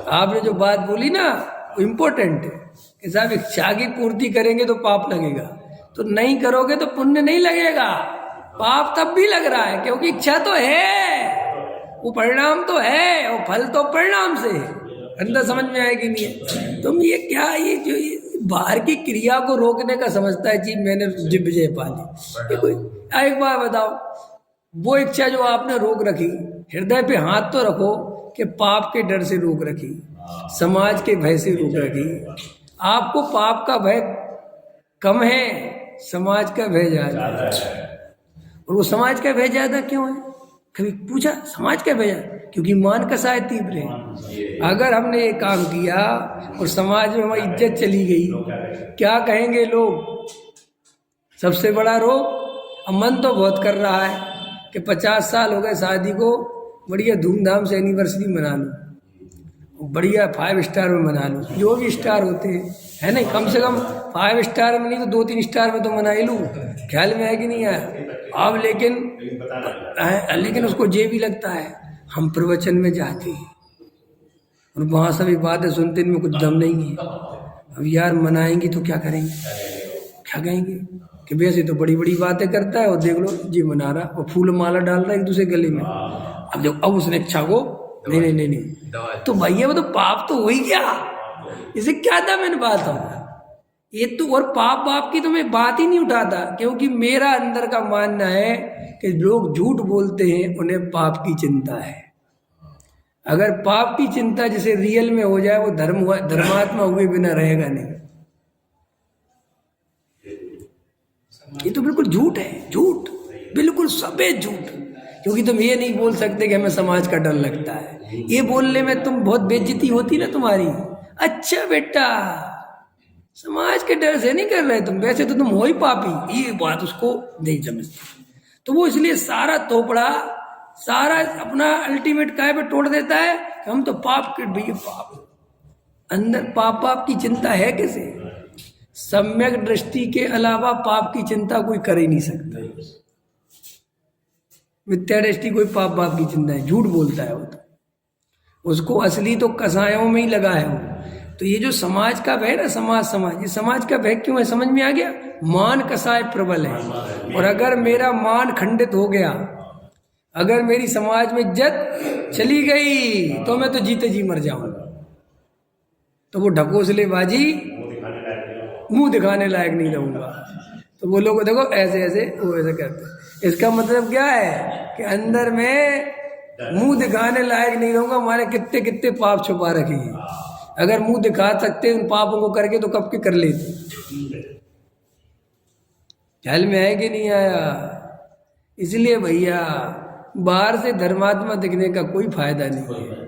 आपने जो बात बोली ना वो इम्पोर्टेंट है कि साहब इच्छा की पूर्ति करेंगे तो पाप लगेगा, तो नहीं करोगे तो पुण्य नहीं लगेगा, पाप तब भी लग रहा है क्योंकि इच्छा तो है, वो परिणाम तो है, वो फल तो परिणाम से है। अंदर समझ में आएगी नहीं है। तुम ये क्या, ये जो बाहर की क्रिया को रोकने का समझता है जी मैंने विजय पा ली, ये कोई। एक बार बताओ, वो इच्छा जो आपने रोक रखी, हृदय पे हाथ तो रखो कि पाप के डर से रोक रखी, समाज के भय से रोक रखी। आपको पाप का भय कम है, समाज का भय ज्यादा है। और वो समाज का भय ज्यादा क्यों है, कभी पूछा समाज का भय? क्योंकि मान कसाय तीव्र है। अगर हमने ये काम किया और समाज में हमारी इज्जत चली गई, क्या कहेंगे लोग? सबसे बड़ा रोग, अब मन तो बहुत कर रहा है कि 50 साल हो गए शादी को, बढ़िया धूमधाम से एनिवर्सरी मना लो, बढ़िया 5 स्टार में मना लो, जो भी स्टार होते हैं, है नहीं, कम से कम 5 स्टार में नहीं तो 2-3 स्टार में तो मना ही लूँ। ख्याल में है कि नहीं आया? अब लेकिन उसको ये भी लगता है हम प्रवचन में जाते हैं और वहाँ सभी बातें सुनते, इनमें कुछ दम नहीं है। अब यार मनाएंगे तो क्या करेंगे, क्या कहेंगे कि वैसे तो बड़ी बड़ी बातें करता है और देख लो जी मना रहा और फूल माला डाल रहा है एक दूसरे गले में। अब जब अब उसने इच्छा को नहीं तो भैया वो तो पाप तो हो ही गया, इसे क्या था मैंने बात होगा ये तो। और पाप की तो मैं बात ही नहीं उठाता, क्योंकि मेरा अंदर का मानना है कि लोग झूठ बोलते हैं उन्हें पाप की चिंता है। अगर पाप की चिंता जिसे रियल में हो जाए वो धर्मात्मा हुए बिना रहेगा नहीं। ये तो बिल्कुल झूठ है, झूठ बिल्कुल सफेद झूठ। क्योंकि तुम ये नहीं बोल सकते कि हमें समाज का डर लगता है, ये बोलने में तुम बहुत बेइज्जती होती ना तुम्हारी। अच्छा बेटा, समाज के डर से नहीं कर रहे तुम, वैसे तो तुम हो ही पापी, ये बात उसको नहीं समझती। तो वो इसलिए सारा तोपड़ा, सारा अपना अल्टीमेट काय पे तोड़ देता है कि हम तो पाप के, भैया पाप अंदर पाप की चिंता है कैसे? सम्यक दृष्टि के अलावा पाप की चिंता कोई कर ही नहीं सकता। मिथ्या दृष्टि कोई पाप की चिंता है, झूठ बोलता है वो तो, उसको असली तो कसायों में ही लगा है वो। तो ये जो समाज का भय ना, समाज ये समाज का भय क्यों है, समझ में आ गया? मान कसाय प्रबल है, और अगर मेरा मान खंडित हो गया, अगर मेरी समाज में इज्जत चली गई तो मैं तो जीते जी मर जाऊंगा। तो वो ढकोसलेबाजी, मुंह दिखाने लायक नहीं रहूंगा। तो वो लोग देखो ऐसे ऐसे वो ऐसे करते, इसका मतलब क्या है कि अंदर में मुंह दिखाने लायक नहीं रहूंगा। हमारे कितने कितने पाप छुपा रखे हैं, अगर मुंह दिखा सकते उन पापों को करके तो कब के कर लेते। ख्याल में आया कि नहीं आया? इसलिए भैया बाहर से धर्मात्मा दिखने का कोई फायदा नहीं है।